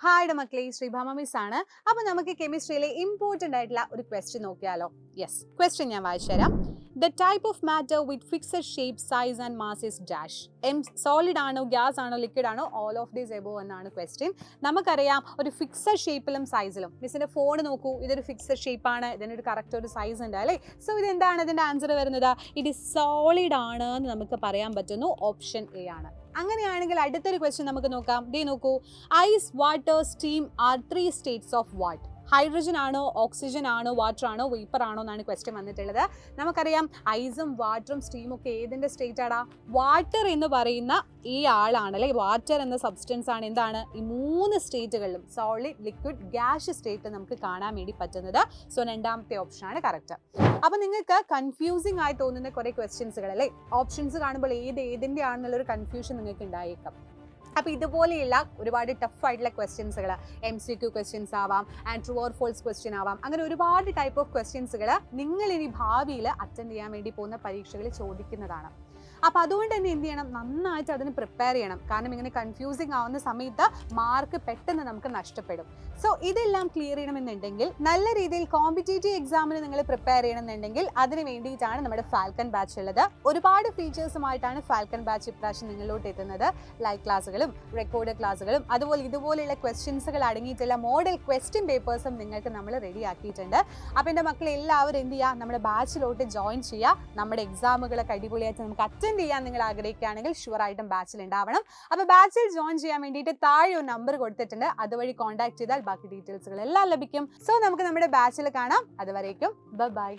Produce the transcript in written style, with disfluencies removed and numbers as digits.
Hi മക്കളെ, Sreebhama miss ആണ്. അപ്പോൾ നമുക്ക് കെമിസ്ട്രിയിലെ ഇമ്പോർട്ടൻ്റ് ആയിട്ടുള്ള ഒരു ക്വസ്റ്റ്യൻ നോക്കിയാലോ? യെസ്, ക്വസ്റ്റ്യൻ ഞാൻ വായിച്ചു തരാം. The type of matter with fixed shape, size and mass is dash. Solid ആണോ, ഗ്യാസ് ആണോ, ലിക്വിഡ് ആണോ, ഓൾ ഓഫ് ദീസ് എബോ എന്നാണ് ക്വസ്റ്റ്യൻ. നമുക്കറിയാം ഒരു ഫിക്സഡ് ഷേപ്പിലും സൈസിലും. മിസ്സിന്റെ ഫോൺ നോക്കൂ, ഇതൊരു ഫിക്സഡ് ഷേപ്പാണ്, ഇതിനൊരു കറക്റ്റ് ഒരു സൈസ് ഉണ്ട് അല്ലേ? സോ ഇതെന്താണ് ഇതിന്റെ ആൻസർ വരുന്നത്? ഇറ്റ് ഈസ് സോളിഡ് ആണ് എന്ന് നമുക്ക് പറയാൻ പറ്റുന്നു. ഓപ്ഷൻ എ ആണ്. അങ്ങനെയാണെങ്കിൽ അടുത്തൊരു ക്വസ്റ്റ്യൻ നമുക്ക് നോക്കാം. ദേ നോക്കൂ, ice, water, steam are 3 states of what? Hydrogen ആണോ, ഓക്സിജൻ ആണോ, വാട്ടർ ആണോ, വേപ്പർ ആണോ എന്നാണ് ക്വസ്റ്റ്യൻ വന്നിട്ടുള്ളത്. നമുക്കറിയാം ഐസും വാട്ടറും സ്റ്റീമും ഒക്കെ ഏതിൻ്റെ സ്റ്റേറ്റ് ആടാ? വാട്ടർ എന്ന് പറയുന്ന ഈ ആളാണ് അല്ലെ. വാട്ടർ എന്ന സബ്സ്റ്റൻസ് ആണ് എന്താണ് ഈ 3 സ്റ്റേറ്റുകളിലും സോളിഡ്, ലിക്വിഡ്, ഗ്യാസ് സ്റ്റേറ്റ് നമുക്ക് കാണാൻ വേണ്ടി പറ്റുന്നത്. സോ രണ്ടാമത്തെ ഓപ്ഷൻ ആണ് കറക്റ്റ്. അപ്പൊ നിങ്ങൾക്ക് കൺഫ്യൂസിംഗ് ആയി തോന്നുന്ന കുറെ ക്വസ്റ്റ്യൻസുകൾ അല്ലേ, ഓപ്ഷൻസ് കാണുമ്പോൾ ഏതിൻ്റെ ആണെന്നുള്ളൊരു കൺഫ്യൂഷൻ നിങ്ങൾക്ക് ഉണ്ടായേക്കാം. അപ്പോൾ ഇതുപോലെയുള്ള ഒരുപാട് ടഫ് ആയിട്ടുള്ള ക്വസ്റ്റ്യൻസുകൾ, MCQ ക്വസ്റ്റ്യൻസ് ആവാം, and true or false question ആവാം, അങ്ങനെ ഒരുപാട് ടൈപ്പ് ഓഫ് ക്വസ്റ്റ്യൻസുകൾ നിങ്ങൾ ഇനി ഭാവിയിൽ അറ്റൻഡ് ചെയ്യാൻ വേണ്ടി പോകുന്ന പരീക്ഷകളിൽ ചോദിക്കുന്നതാണ്. അപ്പോൾ അതുകൊണ്ട് തന്നെ എന്ത് ചെയ്യണം, നന്നായിട്ട് അതിന് പ്രിപ്പയർ ചെയ്യണം. കാരണം ഇങ്ങനെ കൺഫ്യൂസിങ് ആവുന്ന സമയത്ത് മാർക്ക് പെട്ടെന്ന് നമുക്ക് നഷ്ടപ്പെടും. സോ ഇതെല്ലാം ക്ലിയർ ചെയ്യണമെന്നുണ്ടെങ്കിൽ, നല്ല രീതിയിൽ കോമ്പറ്റേറ്റീവ് എക്സാമിന് നിങ്ങൾ പ്രിപ്പയർ ചെയ്യണമെന്നുണ്ടെങ്കിൽ അതിന് വേണ്ടിയിട്ടാണ് നമ്മുടെ ഫാൽക്കൺ ബാച്ച് ഉള്ളത്. ഒരുപാട് ഫീച്ചേഴ്സുമായിട്ടാണ് ഫാൽക്കൺ ബാച്ച് ഇപ്രാവശ്യം നിങ്ങളിലോട്ട് എത്തുന്നത്. ലൈവ് ക്ലാസ്സുകളും റെക്കോർഡ് ക്ലാസ്സുകളും അതുപോലെ ഇതുപോലെയുള്ള ക്വസ്റ്റ്യൻസുകൾ അടങ്ങിയിട്ടുള്ള മോഡൽ ക്വസ്റ്റ്യൻ പേപ്പേഴ്സും നിങ്ങൾക്ക് നമ്മൾ റെഡി ആക്കിയിട്ടുണ്ട്. അപ്പോൾ എൻ്റെ മക്കൾ എല്ലാവരും എന്ത് ചെയ്യുക, നമ്മുടെ ബാച്ചിലോട്ട് ജോയിൻ ചെയ്യുക. നമ്മുടെ എക്സാമുകളൊക്കെ അടിപൊളിയായിട്ട് നമുക്ക് അറ്റൻഡ് ചെയ്യാൻ നിങ്ങൾ ആഗ്രഹിക്കുകയാണെങ്കിൽ ഷുവറായിട്ടും ബാച്ചിൽ ഉണ്ടാവണം. അപ്പോൾ ബാച്ചിൽ ജോയിൻ ചെയ്യാൻ വേണ്ടിയിട്ട് താഴെ ഒരു നമ്പർ കൊടുത്തിട്ടുണ്ട്, അതുവഴി കോൺടാക്ട് ചെയ്താൽ ബാക്കി ഡീറ്റെയിൽസുകൾ എല്ലാം ലഭിക്കും. സോ നമുക്ക് നമ്മുടെ ബാച്ചിൽ കാണാം. അതുവരേക്കും ബൈ.